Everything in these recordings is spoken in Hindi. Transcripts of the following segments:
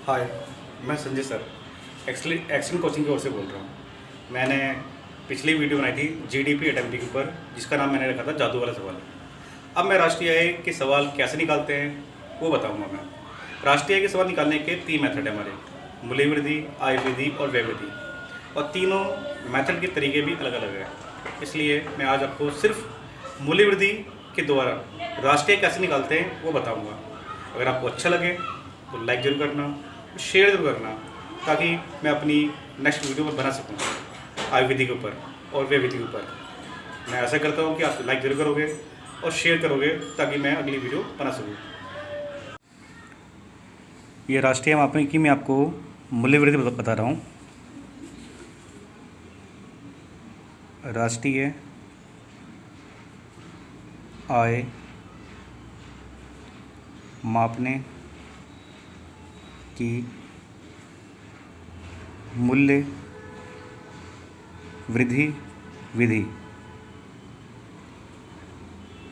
हाय, मैं Sanjay sir actually action coaching की ओर से बोल रहा हूँ। मैंने पिछली वीडियो बनाई थी जीडीपी एटएमपी के ऊपर, जिसका नाम मैंने रखा था जादू वाला सवाल। अब मैं राष्ट्रीय आय के सवाल कैसे निकालते हैं वो बताऊंगा मैं। राष्ट्रीय आय के सवाल निकालने के 3 मेथड है हमारे, मूल्य वृद्धि, आय वृद्धि और व्यय वृद्धि। और तीनों मेथड के तरीके भी अलग अलग हैं। इसलिए मैं आज आपको सिर्फ मूल्य वृद्धि के द्वारा राष्ट्रीय आय कैसे निकालते हैं वो बताऊँगा। अगर आपको अच्छा लगे तो लाइक जरूर करना, शेयर जरूर करना, ताकि मैं अपनी नेक्स्ट वीडियो में बना सकूं आय विधि के ऊपर और व्यय विधि के ऊपर। मैं ऐसा करता हूं कि आप लाइक जरूर करोगे और शेयर करोगे ताकि मैं अगली वीडियो बना सकूं। ये राष्ट्रीय मापने की मैं आपको मूल्य वृद्धि बता रहा हूँ। राष्ट्रीय आय मापने की मूल्य वृद्धि विधि।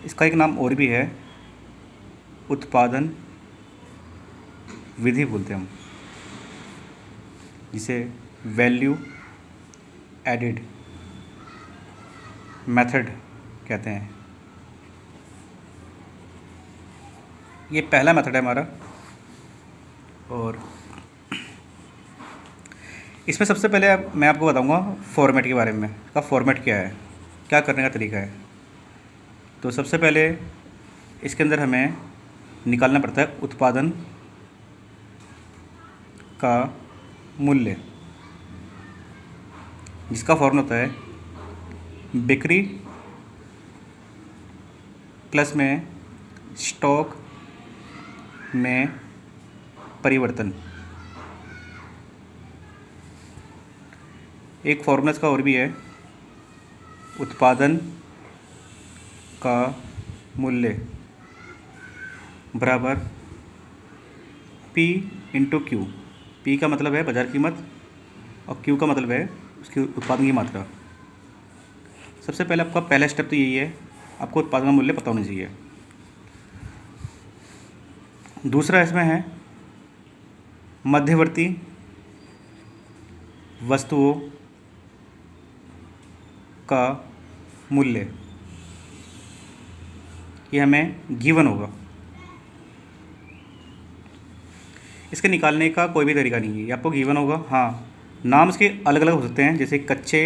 इसका एक नाम और भी है, उत्पादन विधि बोलते हैं हम, जिसे वैल्यू एडिड मेथड कहते हैं। ये पहला मेथड है हमारा। और इसमें सबसे पहले मैं आपको बताऊंगा फॉर्मेट के बारे में। इसका फॉर्मेट क्या है, क्या करने का तरीका है। तो सबसे पहले इसके अंदर हमें निकालना पड़ता है उत्पादन का मूल्य, जिसका फॉर्मूला होता है बिक्री प्लस में स्टॉक में परिवर्तन। एक फॉर्मूला इसका और भी है, उत्पादन का मूल्य बराबर P इंटू क्यू। P का मतलब है बाज़ार कीमत और Q का मतलब है उसकी उत्पादन की मात्रा। सबसे पहले आपका पहला स्टेप तो यही है, आपको उत्पादन का मूल्य पता होना चाहिए। दूसरा इसमें है मध्यवर्ती वस्तुओं का मूल्य। ये हमें गिवन होगा। इसके निकालने का कोई भी तरीका नहीं है, ये आपको गिवन होगा। हाँ, नाम इसके अलग अलग हो सकते हैं, जैसे कच्चे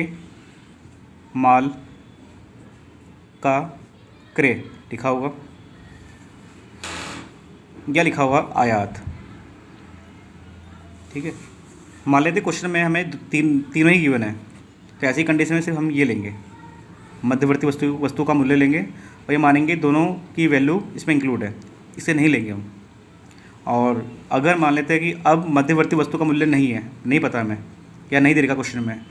माल का क्रय लिखा होगा या लिखा होगा आयात। ठीक है, मान लेते क्वेश्चन में हमें तीनों ही गिवन है, तो ऐसी कंडीशन में सिर्फ हम ये लेंगे, मध्यवर्ती वस्तु का मूल्य लेंगे और ये मानेंगे दोनों की वैल्यू इसमें इंक्लूड है, इसे नहीं लेंगे हम। और अगर मान लेते हैं कि अब मध्यवर्ती वस्तु का मूल्य नहीं है, नहीं पता हमें या नहीं दे रखा क्वेश्चन में,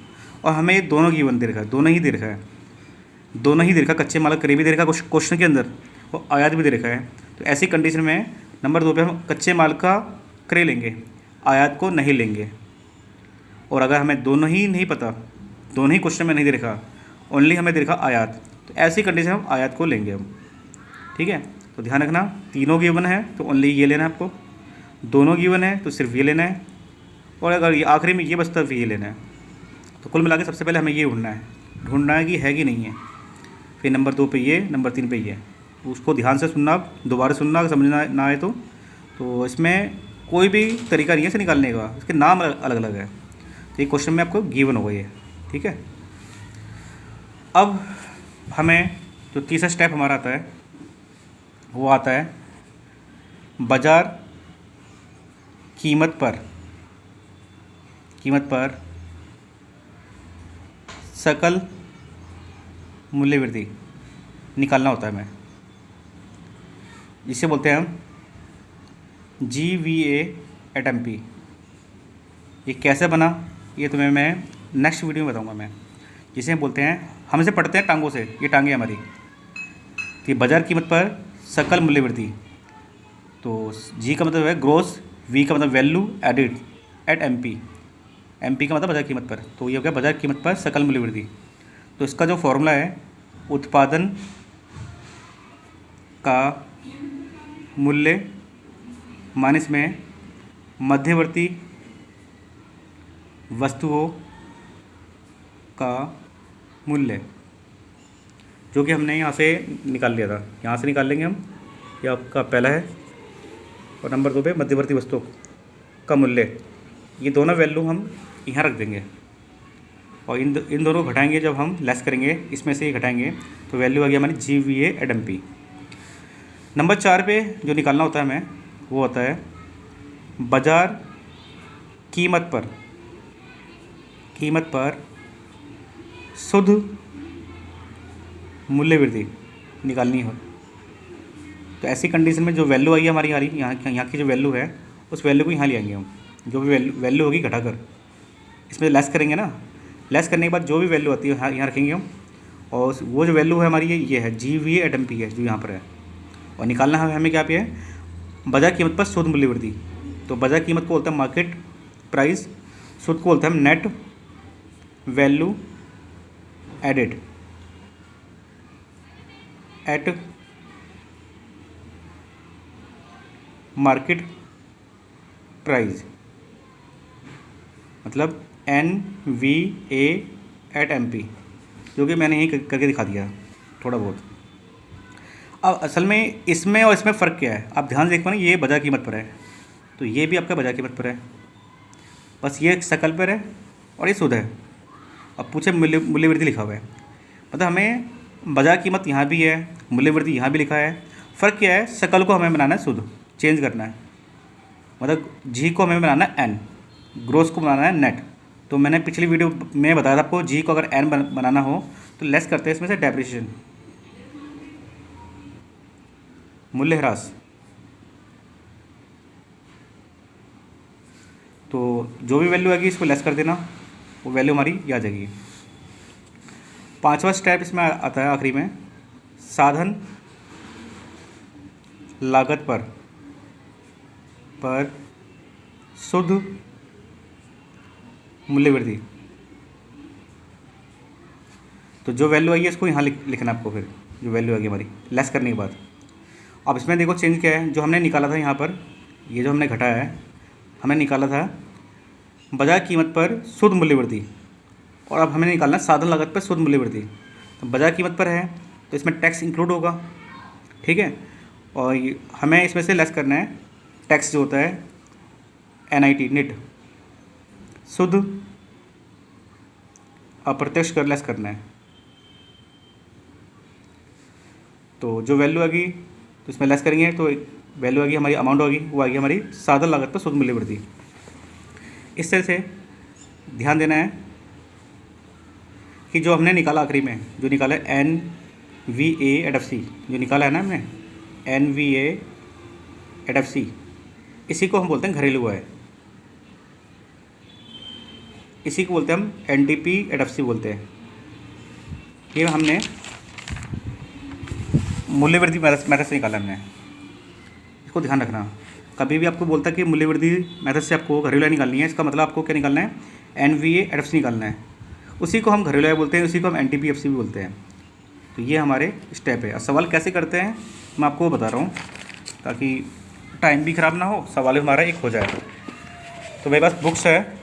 और हमें ये दोनों गिवन दे रखा है, दोनों ही दे रखा है, कच्चे माल का क्रय भी दे रखा है क्वेश्चन के अंदर, और आयात भी दे रखा है। तो ऐसी कंडीशन में नंबर 2 पे हम कच्चे माल का क्रय लेंगे, आयात को नहीं लेंगे। और अगर हमें दोनों ही नहीं पता, दोनों ही क्वेश्चन में नहीं दे रखा, ओनली हमें दे रखा आयात, तो ऐसी कंडीशन हम आयात को लेंगे हम। ठीक है, तो ध्यान रखना, तीनों गिवन है तो ओनली ये लेना है आपको, दोनों गिवन है तो सिर्फ ये लेना है, और अगर ये आखिरी में ये बचता है फिर ये लेना है। तो कुल मिला के सबसे पहले हमें ये ढूंढना है कि है कि नहीं है। फिर नंबर 2 पे ये, नंबर 3 पे ये। उसको ध्यान से सुनना, आप दोबारा सुनना, अगर समझना ना आए तो इसमें कोई भी तरीका नहीं है इसे निकालने का, इसके नाम अलग अलग है। तो ये क्वेश्चन में आपको गिवन होगा ये। ठीक है, अब हमें जो तीसरा स्टेप हमारा आता है वो आता है बाजार कीमत पर सकल मूल्य वृद्धि निकालना होता है हमें, जिसे बोलते हैं हम GVA एट MP। ये कैसे बना ये तुम्हें मैं नेक्स्ट वीडियो में बताऊंगा मैं। जिसे बोलते हैं, हम इसे पढ़ते हैं टांगों से, ये टांगे हमारी। तो बाजार कीमत पर सकल मूल्य वृद्धि, तो G का मतलब है ग्रोस, V का मतलब value added at MP, MP का मतलब बाजार कीमत पर, तो ये हो गया बाजार कीमत पर सकल मूल्य वृद्धि। तो इसका जो फॉर्मूला है, उत्पादन का मूल्य माइनस में मध्यवर्ती वस्तुओं का मूल्य, जो कि हमने यहाँ से निकाल लिया था, यहाँ से निकाल लेंगे हम। ये आपका पहला है, और नंबर 2 पे मध्यवर्ती वस्तुओं का मूल्य। ये दोनों वैल्यू हम यहाँ रख देंगे, और इन दोनों घटाएंगे जब हम लेस करेंगे, इसमें से ही घटाएंगे, तो वैल्यू आ गई हमारी GVA/MP। नंबर 4 पे जो निकालना होता है हमें, वो होता है बाज़ार कीमत पर शुद्ध मूल्य वृद्धि निकालनी हो। तो ऐसी कंडीशन में जो वैल्यू आई है हमारी, यहाँ की जो वैल्यू है, उस वैल्यू को यहाँ ले आएंगे हम। जो भी वैल्यू होगी घटाकर इसमें लेस करेंगे ना, लेस करने के बाद जो भी वैल्यू आती है यहाँ रखेंगे हम, और वो जो वैल्यू है हमारी ये है GVA/MP है, जो यहाँ पर है। और निकालना है हमें क्या पे है, बाजार कीमत पर शुद्ध मूल्य वृद्धि। तो बाजार कीमत को बोलते हैं मार्केट प्राइस, शुद्ध को बोलते हैं हम net value added at market price, मतलब NVA/MP, जो कि मैंने यही करके दिखा दिया थोड़ा बहुत। अब असल में इसमें और इसमें फ़र्क क्या है, आप ध्यान से देखो ना, ये बाजार कीमत पर है, तो ये भी आपका बाजार कीमत पर है, बस ये सकल पर है और ये शुद्ध है। अब पूछे मूल्य वृद्धि लिखा हुआ है, मतलब हमें बाजार कीमत यहाँ भी है, मूल्य वृद्धि यहाँ भी लिखा है। फ़र्क क्या है, सकल को हमें बनाना है शुद्ध, चेंज करना है, मतलब जी को हमें बनाना है N, ग्रोस को बनाना है नेट। तो मैंने पिछली वीडियो में बताया था आपको, जी को अगर N बनाना हो तो लेस करते हैं इसमें से डेप्रिसिएशन, मूल्य ह्रास। तो जो भी वैल्यू आएगी इसको लेस कर देना, वो वैल्यू हमारी ये आ जाएगी। 5वां स्टेप इसमें आता है आखिरी में, साधन लागत पर शुद्ध मूल्य वृद्धि। तो जो वैल्यू आई है इसको यहाँ लिखना आपको, फिर जो वैल्यू आएगी हमारी लेस करने के बाद। अब इसमें देखो चेंज क्या है, जो हमने निकाला था यहाँ पर, ये जो हमने घटाया है, हमने निकाला था बाजार कीमत पर शुद्ध मूल्य वृद्धि, और अब हमें निकालना है साधन लागत पर शुद्ध मूल्य वृद्धि। तो बाजार कीमत पर है तो इसमें टैक्स इंक्लूड होगा, ठीक है, और हमें इसमें से लेस करना है टैक्स जो होता है NIT नेट, शुद्ध अप्रत्यक्ष कर लेस करना है। तो जो वैल्यू आएगी तो इसमें लेस करेंगे, तो वैल्यू आएगी हमारी, अमाउंट होगी, वो आएगी हमारी साधन लागत पर शुद्ध मूल्य वृद्धि। इस तरह से ध्यान देना है कि जो हमने निकाला आखिरी में, जो निकाला है NVA/FC, जो निकाला है ना हमने NVA/FC, इसी को हम बोलते हैं घरेलू आय, इसी को बोलते हैं हम NTP/FC बोलते हैं। ये हमने मूल्य वृद्धि मेथड से निकाला हमने, इसको ध्यान रखना। कभी भी आपको बोलता है कि मूल्य वृद्धि मेथड से आपको घरेलू आय निकालनी है, इसका मतलब आपको क्या निकालना है, NVA/FC निकालना है। उसी को हम घरेलू आय बोलते हैं, उसी को हम NTP/FC भी बोलते हैं। तो ये हमारे स्टेप है। सवाल कैसे करते हैं मैं आपको बता रहा हूँ, ताकि टाइम भी ख़राब ना हो, सवाल हमारा एक हो जाए। तो मेरे पास बुक्स है,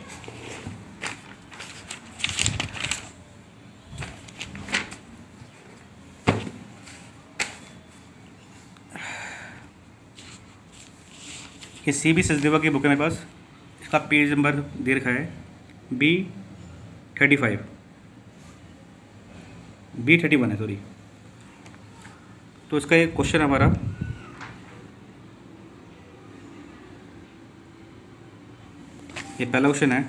ये CB सचदेवा की बुक है मेरे पास, इसका पेज नंबर दे रखा है B31 है, सॉरी। तो इसका एक क्वेश्चन हमारा, ये पहला क्वेश्चन है,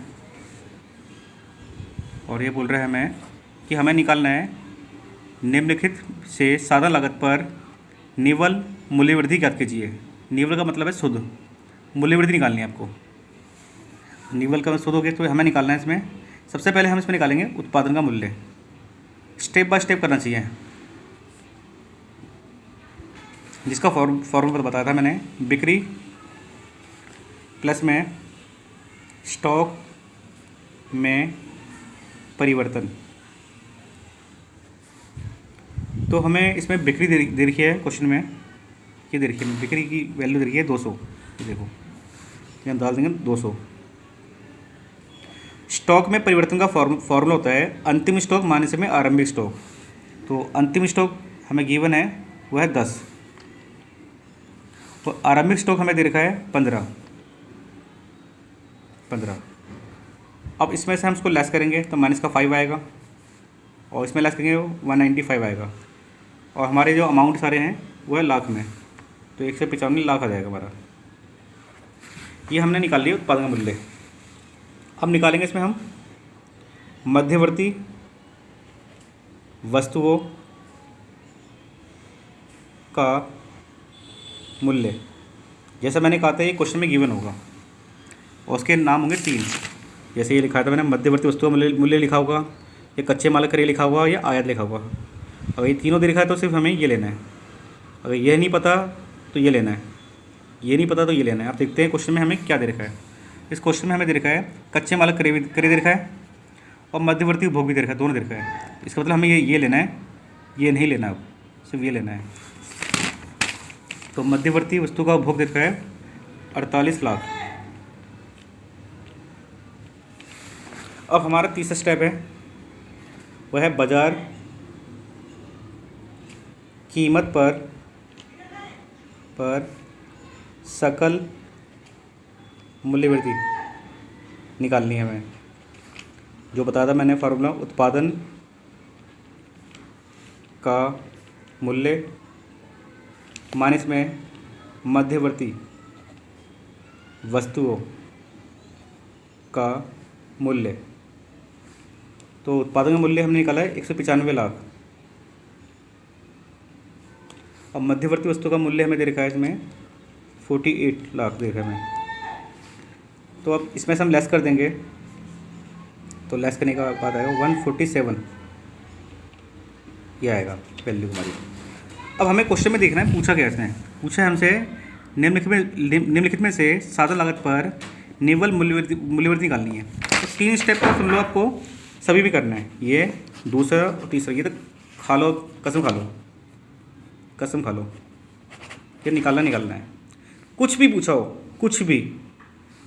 और ये बोल रहा है हमें कि हमें निकालना है निम्नलिखित से साधन लागत पर निवल मूल्य वृद्धि ज्ञात कीजिए। निवल का मतलब है शुद्ध, मूल्य वृद्धि निकालनी है आपको। निवल का शुद्ध हो गया, तो हमें निकालना है इसमें, सबसे पहले हम इसमें निकालेंगे उत्पादन का मूल्य। स्टेप बाय स्टेप करना चाहिए, जिसका फॉर्मूला बताया था मैंने, बिक्री प्लस में स्टॉक में परिवर्तन। तो हमें इसमें बिक्री दे रखी है क्वेश्चन में, ये दे रखी है बिक्री की वैल्यू दे रखी है 200, ये देखो यहाँ डाल देंगे 200। स्टॉक में परिवर्तन का फॉर्मूला होता है अंतिम स्टॉक माइनस में आरंभिक स्टॉक। तो अंतिम स्टॉक हमें गिवन है वह है 10, तो आरंभिक स्टॉक हमें दे रखा है 15। अब इसमें से हम इसको लेस करेंगे तो माइनस का 5 आएगा, और इसमें लेस करेंगे 195 आएगा, और हमारे जो अमाउंट सारे हैं वो है लाख में, तो 195 लाख आ जाएगा हमारा। ये हमने निकाल लिया उत्पादन का मूल्य। अब निकालेंगे इसमें हम मध्यवर्ती वस्तुओं का मूल्य। जैसा मैंने कहा था ये क्वेश्चन में गिवन होगा, और उसके नाम होंगे 3। जैसे ये लिखा था मैंने, मध्यवर्ती वस्तुओं का मूल्य लिखा होगा, या कच्चे माल का क्रय लिखा हुआ, या आयात लिखा हुआ। अगर ये तीनों दे रखा है तो सिर्फ हमें ये लेना है। अगर ये नहीं पता तो ये लेना है, ये नहीं पता तो ये लेना है। आप देखते हैं क्वेश्चन में हमें क्या दे रखा है। इस क्वेश्चन में हमें दे रखा है कच्चे माल क्रय दे रखा है, और मध्यवर्ती उपभोग भी दे रखा है, दोनों दे रखा है। इसका मतलब हमें ये लेना है, ये नहीं लेना, अब सिर्फ ये लेना है। तो मध्यवर्ती वस्तु का उपभोग दे रखा है 48 लाख। अब हमारा तीसरा स्टेप है वह है बाजार कीमत पर सकल मूल्यवृद्धि निकालनी है हमें। जो बताया था मैंने फार्मूला, उत्पादन का मूल्य माइनस में मध्यवर्ती वस्तुओं का मूल्य। तो उत्पादन का मूल्य हमने निकाला है 195 लाख, और मध्यवर्ती वस्तु का मूल्य हमें दे रखा है इसमें 48 लाख दे रखा है हमें। तो अब इसमें से हम लेस कर देंगे, तो लेस करने का बाद आएगा 147, ये आएगा वैल्यू हमारी। अब हमें क्वेश्चन में देखना है पूछा क्या इसने। पूछा है हमसे निम्नलिखित में से साधन लागत पर निव्वल मूल्यवृद्धि निकालनी है। तो 3 स्टेप का सुन लो, आपको सभी भी करना है। ये दूसरा और तीसरा, ये तो खा लो, कसम खा लो, ये निकालना है। कुछ भी पूछा हो, कुछ भी,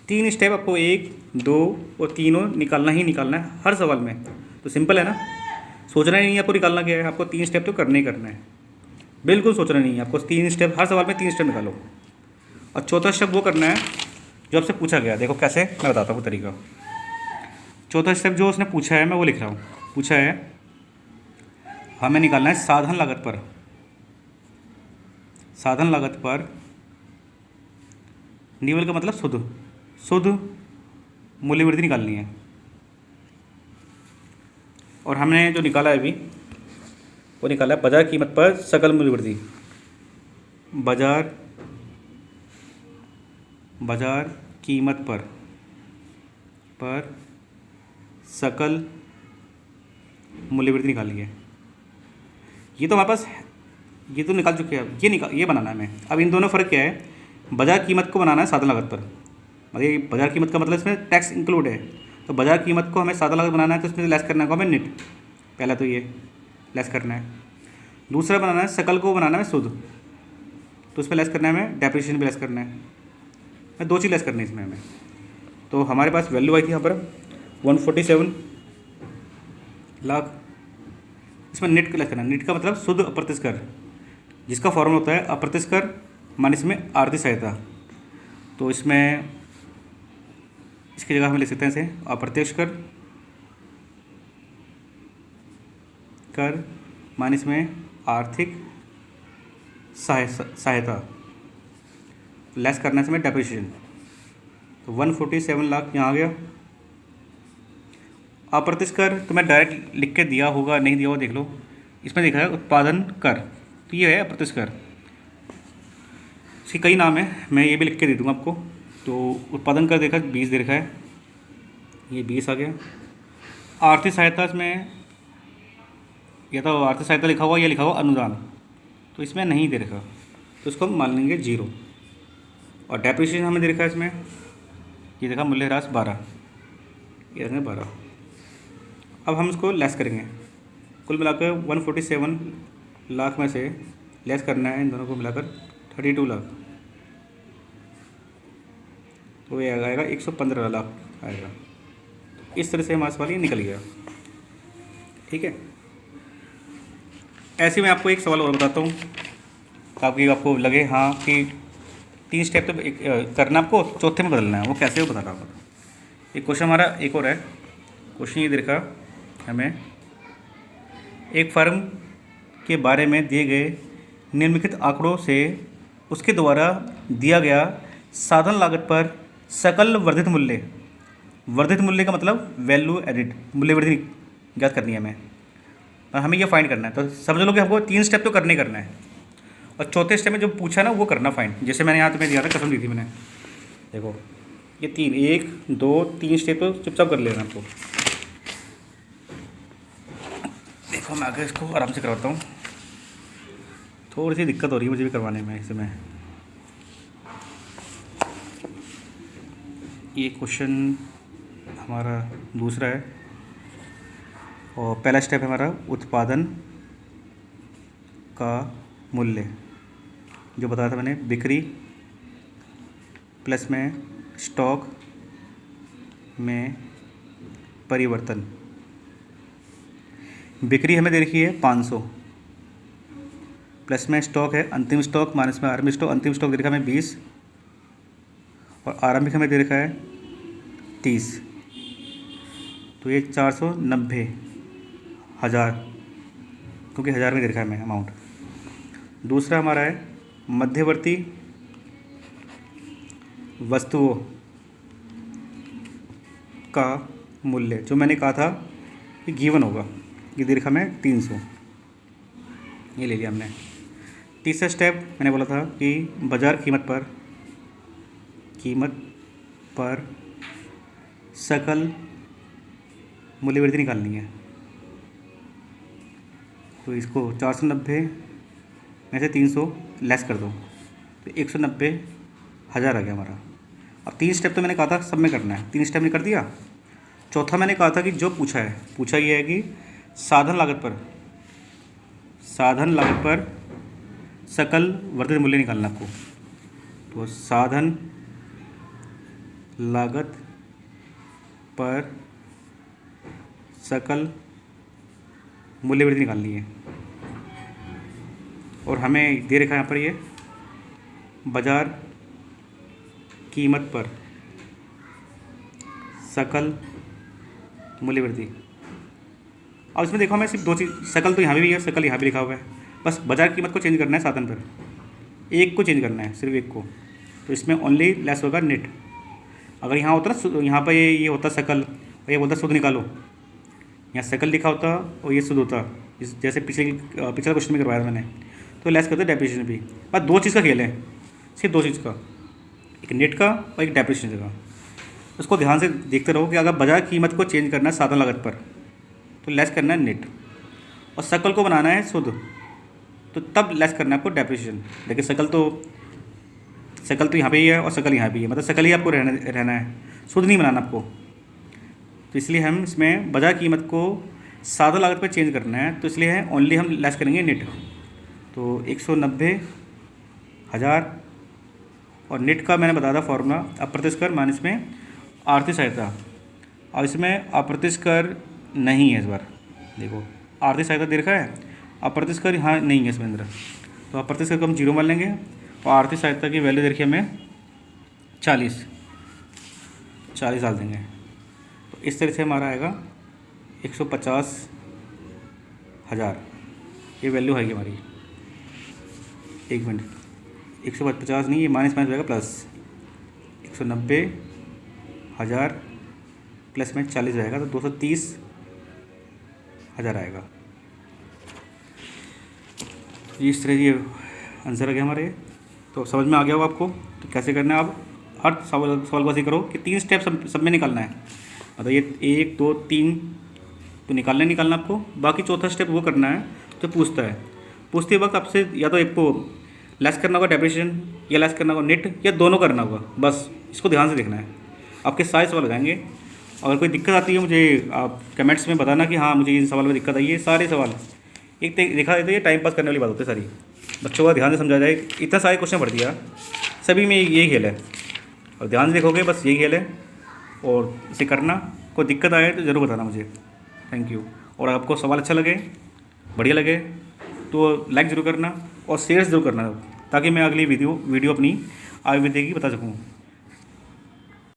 3 स्टेप आपको 1, 2 और 3 निकालना है हर सवाल में। तो सिंपल है ना, सोचना ही नहीं है आपको निकालना क्या है, आपको 3 स्टेप तो करना ही करना है। बिल्कुल सोचना नहीं है आपको, 3 स्टेप हर सवाल में 3 स्टेप निकालो। और चौथा स्टेप वो करना है जो आपसे पूछा गया। देखो कैसे, मैं बताता हूँ तरीका। चौथा स्टेप जो उसने पूछा है मैं वो लिख रहा हूँ। पूछा है हमें निकालना है साधन लागत पर निवल का मतलब शुद्ध मूल्यवृद्धि निकालनी है। और हमने जो निकाला है अभी वो निकाला है बाजार कीमत पर सकल मूल्यवृद्धि। बाजार कीमत पर सकल मूल्यवृद्धि निकाली है। ये तो हमारे पास, ये तो निकाल चुके हैं। ये बनाना है हमें। अब इन दोनों फ़र्क क्या है, बाजार कीमत को बनाना है साधन लागत पर। मतलब बाजार कीमत का मतलब इसमें टैक्स इंक्लूड है, तो बाजार कीमत को हमें साधन लागत बनाना है, तो इसमें लेस करना होगा हमें नेट। पहला तो ये लेस करना है। दूसरा बनाना है सकल को बनाना है शुद्ध, तो उसमें लेस करना है हमें, डेप्रिसिएशन भी लेस करना है। मैं 2 चीज़ लेस करनी है इसमें हमें। तो हमारे पास वैल्यू आई थी यहाँ पर 147 लाख। इसमें नेट का लेस करना है। नेट का मतलब शुद्ध अप्रत्यक्ष कर, जिसका फॉर्मूला होता है अप्रत्यक्ष कर माइनस में आर्थिक सहायता। तो इसमें इसकी जगह हम लिख सकते हैं इसे अप्रत्यक्ष कर माइनस में आर्थिक सहायता, लेस करना है इसमें डेप्रिसिएशन। तो 147 लाख यहाँ आ गया। अप्रत्यक्ष कर तो मैं डायरेक्ट लिख के दिया होगा, नहीं दिया होगा देख लो। इसमें देखा है उत्पादन कर, तो ये है अप्रत्यक्ष कर। इसके कई नाम है, मैं ये भी लिख के दे दूँगा आपको। तो उत्पादन कर देखा 20 दे रखा है, ये 20 आ गया। आर्थिक सहायता इसमें या तो आर्थिक सहायता लिखा हुआ या लिखा हुआ अनुदान, तो इसमें नहीं दे रखा, तो इसको हम मान लेंगे 0। और डेप्रिसिएशन हमें दे रखा है इसमें, ये देखा मूल्यह्रास 12, ये रखना 12। अब हम इसको लेस करेंगे। कुल मिलाकर 147 लाख में से लेस करना है इन दोनों को मिलाकर 32 लाख। तो ये आएगा 115 लाख आएगा। इस तरह से हमारा सवाल ये निकल गया। ठीक है, ऐसे मैं आपको एक सवाल और बताता हूँ ताकि आपको लगे हाँ कि 3 स्टेप तो करना आपको, चौथे में बदलना है। वो कैसे वो बता रहा हूँ। एक क्वेश्चन हमारा एक और है। क्वेश्चन ये देखा हमें, एक फर्म के बारे में दिए गए निम्नलिखित आंकड़ों से उसके द्वारा दिया गया साधन लागत पर सकल वर्धित मूल्य, वर्धित मूल्य का मतलब वैल्यू एडिड, मूल्य वृद्धि ज्ञात करनी है हमें और हमें ये फाइंड करना है। तो समझ लो कि हमको 3 स्टेप तो करने करना है और चौथे स्टेप में जो पूछा ना वो करना फाइंड। जैसे मैंने यहाँ तुम्हें दिया था, कसम दी थी मैंने, देखो ये 3, 1 2 3 स्टेप तो चुपचाप कर लेना आपको। देखो मैं आगे इसको आराम से करवाता हूँ, थोड़ी सी दिक्कत हो रही है मुझे भी करवाने में इसमें। ये क्वेश्चन हमारा दूसरा है और पहला स्टेप है हमारा उत्पादन का मूल्य, जो बताया था मैंने, बिक्री प्लस में स्टॉक में परिवर्तन। बिक्री हमें दे रखी है 500, प्लस में स्टॉक है अंतिम स्टॉक, माइनस में आरंभिक स्टॉक। अंतिम स्टॉक दे रखा है हमें 20 और आरंभिक हमें दे रखा है 30, तो ये 490 हज़ार, क्योंकि हज़ार में दे रखा है हमें अमाउंट। दूसरा हमारा है मध्यवर्ती वस्तुओं का मूल्य, जो मैंने कहा था कि गिवन होगा, ये दे रखा हमें 300, ये ले लिया हमने। तीसरा स्टेप मैंने बोला था कि बाज़ार कीमत पर सकल मूल्य वृद्धि निकालनी है। तो इसको 490 में से 300 लेस कर दो तो 190 हज़ार आ गया हमारा। अब 3 स्टेप तो मैंने कहा था सब में करना है, 3 स्टेप ने कर दिया। चौथा मैंने कहा था कि जो पूछा ये है कि साधन लागत पर सकल वर्धित मूल्य निकालना आपको। तो साधन लागत पर सकल मूल्य वृद्धि निकालनी है और हमें दे रखा है यहाँ पर ये बाजार कीमत पर सकल मूल्य वृद्धि। अब इसमें देखो हमें सिर्फ 2 चीज़, सकल तो यहाँ भी है, सकल यहाँ भी लिखा हुआ है, बस बाजार कीमत को चेंज करना है साधन पर, एक को चेंज करना है, सिर्फ एक को। तो इसमें ओनली लेस होगा नेट। अगर यहाँ होता ना, यहाँ पर ये होता सकल और ये बोलता शुद्ध निकालो, यहाँ सकल लिखा होता और ये शुद्ध होता, जैसे पिछला क्वेश्चन में करवाया था मैंने, तो लेस करते डेप्रिसिएशन भी। बस 2 चीज़ का खेल है, सिर्फ 2 चीज़ का, एक नेट का और एक डेप्रिसिएशन का। उसको ध्यान से देखते रहो कि अगर बाजार कीमत को चेंज करना है साधन लागत पर तो लेस करना है नेट, और सकल को बनाना है शुद्ध तो तब लेस करना है आपको डेप्रिसिएशन। देखिए सकल तो यहाँ पे ही है और सकल यहाँ भी है, मतलब सकल ही आपको रहना है, शुद्ध नहीं बनाना आपको। तो इसलिए हम इसमें बाजार कीमत को साधन लागत पर चेंज करना है, तो इसलिए है ओनली हम लेस करेंगे नेट। तो 190 हज़ार और नेट का मैंने बताया था फॉर्मूला, अप्रत्यक्ष कर माइनस में आर्थिक सहायता। अब इसमें अप्रत्यक्ष कर नहीं है इस बार, देखो आर्थिक सहायता दे रखा है, अप्रत्यक्ष कर यहाँ नहीं है इसमें अंदर, तो अप्रत्यक्ष कर को हम 0 मान लेंगे और आर्थिक सहायता की वैल्यू देखिए हमें 40 डाल देंगे। तो इस तरह से हमारा आएगा 150 हज़ार, ये वैल्यू आएगी हमारी। एक मिनट, 150 नहीं, ये माइनस हो जाएगा प्लस, 190 हज़ार प्लस में 40 रहेगा तो 230 हज़ार आएगा। इस तरह ये आंसर आ गया हमारे। तो समझ में आ गया होगा आपको तो कैसे करना है। आप हर सवाल बस ये करो कि 3 स्टेप सब में निकालना है, मतलब ये 1 2 3 तो निकालना आपको। बाकी चौथा स्टेप वो करना है तो पूछते वक्त आपसे या तो एक को लेस करना होगा डेप्रिसिएशन, या लेस करना होगा नेट, या दोनों करना होगा। बस इसको ध्यान से देखना है, आपके सारे सवाल लगाएंगे। अगर कोई दिक्कत आती है मुझे आप कमेंट्स में बताना कि हाँ मुझे इन सवाल में दिक्कत आई है। सारे सवाल एक देखा जाए तो ये टाइम पास करने वाली बात होती है सारी, बच्चों का ध्यान से समझा जाए। इतना सारे क्वेश्चन भर दिया, सभी में यही खेल है। और ध्यान से देखोगे, बस यही खेल है और इसे करना। कोई दिक्कत आए तो ज़रूर बताना मुझे। Thank you. और आपको सवाल अच्छा लगे, बढ़िया लगे तो लाइक ज़रूर करना और शेयर ज़रूर करना, ताकि मैं अगली वीडियो अपनी आयुर्वेदिक की बता सकूँ।